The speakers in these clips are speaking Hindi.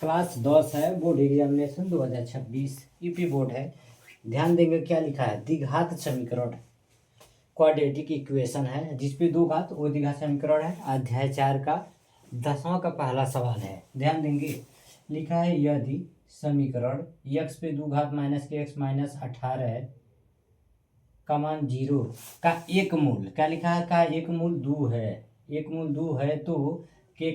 क्लास 10 है, बोर्ड एग्जामिनेशन 2026 यूपी बोर्ड है। ध्यान देंगे क्या लिखा है, द्विघात समीकरण क्वाड्रेटिक इक्वेशन है, जिसपे दो घात वो द्विघात समीकरण है। अध्याय 4 का 10वां का पहला सवाल है। ध्यान देंगे लिखा है, यदि समीकरण x पे दो घात माइनस के एक्स माइनस 18 का मान 0 का एक मूल, क्या लिखा है, का एक मूल 2 है, एक मूल 2 है तो के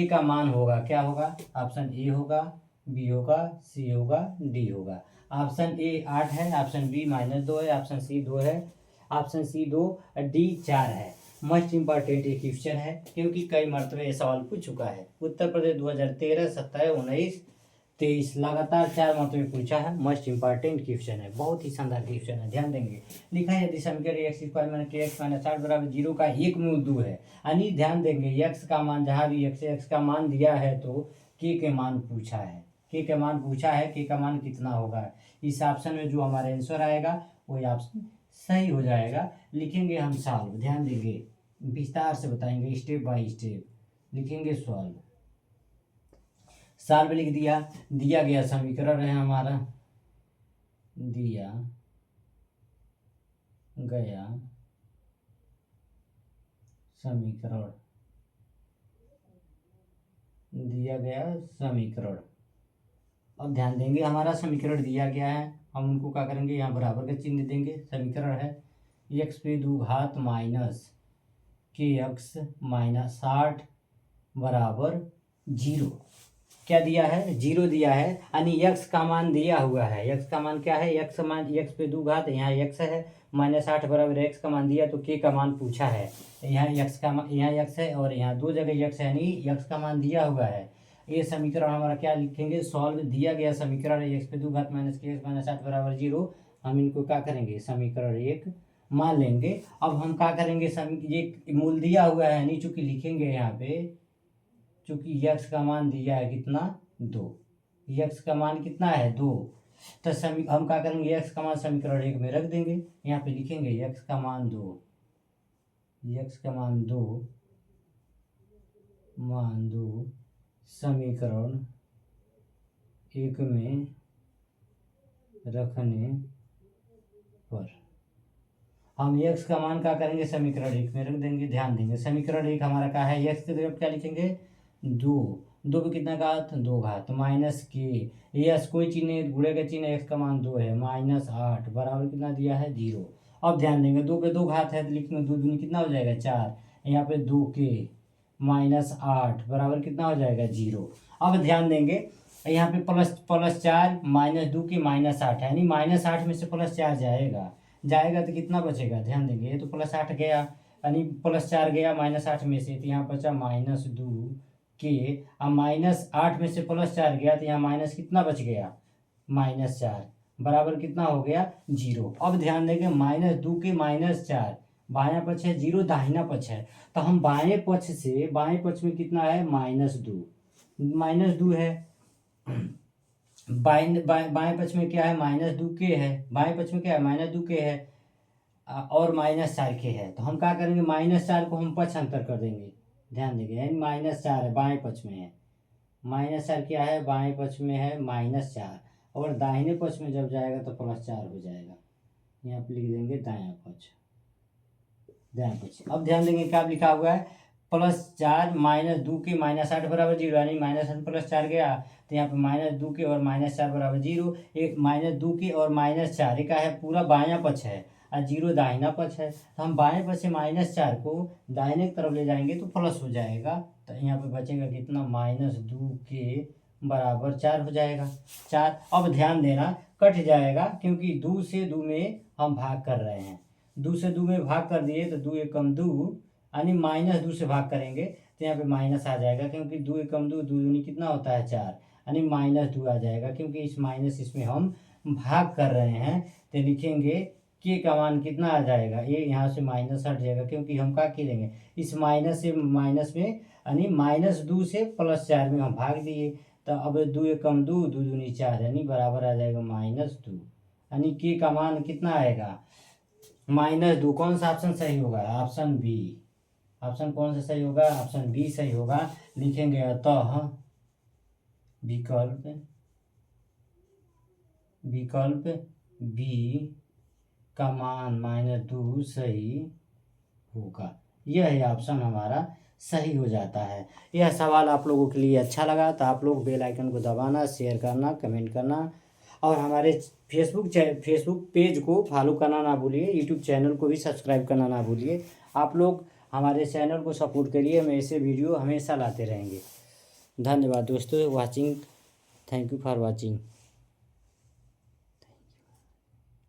का मान होगा, क्या होगा, ऑप्शन ए होगा, बी होगा, सी होगा, डी होगा। ऑप्शन ए 8 है, ऑप्शन बी -2 है, ऑप्शन सी 2 है, ऑप्शन सी 2, डी 4 है। मोस्ट इंपॉर्टेंट ये क्वेश्चन है क्योंकि कई मरतबे ये सवाल पूछ चुका है। उत्तर प्रदेश 2013, 17, 19, 23 लगातार 4 मरतबे पूछा है। मोस्ट इंपॉर्टेंट क्वेश्चन है, बहुत ही शानदार क्वेश्चन है। ध्यान देंगे लिखा है, यदि समीकरण एक्स स्क्वायर माइनस के एक्स माइनस 60 बराबर 0 का एक मूल 2 है, यानी ध्यान देंगे एक्स का मान जहाँ भी एक्स का मान दिया है तो के मान पूछा है, के मान पूछा है, के का मान कितना होगा। इस ऑप्शन में जो हमारा आंसर आएगा वही ऑप्शन सही हो जाएगा। लिखेंगे हम सॉल्व, ध्यान देंगे विस्तार से बताएंगे, स्टेप बाय स्टेप लिखेंगे सॉल्व। सॉल्व लिख दिया, दिया गया समीकरण है हमारा, दिया गया समीकरण, दिया गया समीकरण। अब ध्यान देंगे हमारा समीकरण दिया गया है, हम उनको क्या करेंगे, यहाँ बराबर का चिन्ह देंगे। समीकरण है एक्स पे दो घात माइनस के एक्स माइनस 60 बराबर 0, क्या दिया है, 0 दिया है, यानी एक्स का मान दिया हुआ है। एक्स का मान क्या है, एक्स मान एक्स पे दो घात, यहाँ एक्स है, -60 बराबर एक्स का मान दिया तो के का मान पूछा है। यहाँ एक्स का मान, यहाँ एक्स है और यहाँ दो जगह एक्स है, यानी एक्स का मान दिया हुआ है। ये समीकरण हमारा क्या लिखेंगे, सॉल्व। दिया गया समीकरण है एक्स पे दो घात माइनस के एक्स माइनस 60 बराबर 0, हम इनको क्या करेंगे, समीकरण 1 मान लेंगे। अब हम क्या करेंगे, ये मूल दिया हुआ है, यानी चूंकि लिखेंगे यहाँ पे, चूंकि यक्स का मान दिया है कितना, 2, यक्स का मान कितना है 2, तो हम क्या करेंगे, यक्स का मान समीकरण 1 में रख देंगे। यहाँ पे लिखेंगे यक्स का मान 2, यक्स का मान 2 समीकरण 1 में रखने पर हम x का मान क्या करेंगे, समीकरण 1 में रख देंगे। ध्यान देंगे समीकरण 1 हमारा क्या है, x की जगह क्या लिखेंगे, 2 पे कितना घात, 2 घात माइनस के, यस कोई चिन्ह नहीं, गुणे का चिन्ह, x का मान 2 है, -8 बराबर कितना दिया है, 0। अब ध्यान देंगे 2 पे 2 घात है तो लिखेंगे 2 दूनी कितना हो जाएगा, 4, यहाँ पे 2 के -8 बराबर कितना हो जाएगा, 0। अब ध्यान देंगे यहाँ पे +4 -2 के -8 है, यानी -8 में से +4 जाएगा तो कितना बचेगा, ध्यान देंगे ये तो +8 गया, यानी +4 गया -8 में से, तो यहाँ बचा -2 के, अब -8 में से +4 गया तो यहाँ माइनस कितना बच गया, -4 बराबर कितना हो गया, 0। अब ध्यान देंगे -2 के -4, बायां पक्ष है 0, दाहिना पक्ष है, तो हम बाएं पक्ष में कितना है, -2 है, बाएं पक्ष में क्या है, -2 के है, बाएं पक्ष में क्या है, -2 के है और -4 के है, तो हम क्या करेंगे, -4 को हम पक्ष अंतर कर देंगे। ध्यान देंगे यानी -4 है, बाएं पक्ष में है, -4 क्या है, बाएं पक्ष में है -4, और दाहिने पक्ष में जब जाएगा तो +4 हो जाएगा। यहाँ पर लिख देंगे दायां पक्ष, दायां पक्ष। अब ध्यान देंगे क्या लिखा हुआ है, +4 -2 के -8 बराबर 0, यानी -8 +4 गया तो यहाँ पे -2 के और -4 बराबर 0, एक -2 के और -4 का है, पूरा बायां पक्ष है और 0 दाहिना पक्ष है, तो हम बाएं पक्ष से -4 को दाहिने की तरफ ले जाएंगे तो प्लस हो जाएगा, तो यहाँ पे बचेगा कितना, -2 के बराबर 4 हो जाएगा, 4। अब ध्यान देना कट जाएगा क्योंकि 2 से 2 में हम भाग कर रहे हैं, 2 से 2 में भाग कर दिए तो 2 एकम 2, यानी -2 से भाग करेंगे तो यहाँ पे माइनस आ जाएगा, क्योंकि 2 एकम 2, 2 दूनी कितना होता है 4, यानी -2 आ जाएगा, क्योंकि इस माइनस इसमें हम भाग कर रहे हैं, तो लिखेंगे के का मान कितना आ जाएगा, ये यहाँ से माइनस हट जाएगा, क्योंकि हम क्या करेंगे, इस माइनस से माइनस में, यानी -2 से +4 में हम भाग दिए, तो अब 2 एकम 2, 2 दूनी 4, यानी बराबर आ जाएगा -2, यानी के का मान कितना आएगा, -2। कौन सा ऑप्शन सही होगा, ऑप्शन बी। ऑप्शन कौन सा सही होगा, ऑप्शन बी सही होगा। लिखेंगे अतः विकल्प विकल्प बी का मान -2 सही होगा। यह है ऑप्शन हमारा सही हो जाता है। यह सवाल आप लोगों के लिए अच्छा लगा तो आप लोग बेल आइकन को दबाना, शेयर करना, कमेंट करना और हमारे फेसबुक पेज को फॉलो करना ना भूलिए। यूट्यूब चैनल को भी सब्सक्राइब करना ना भूलिए। आप लोग हमारे चैनल को सपोर्ट करिए, हम ऐसे वीडियो हमेशा लाते रहेंगे। धन्यवाद दोस्तों, थैंक यू फॉर वॉचिंग।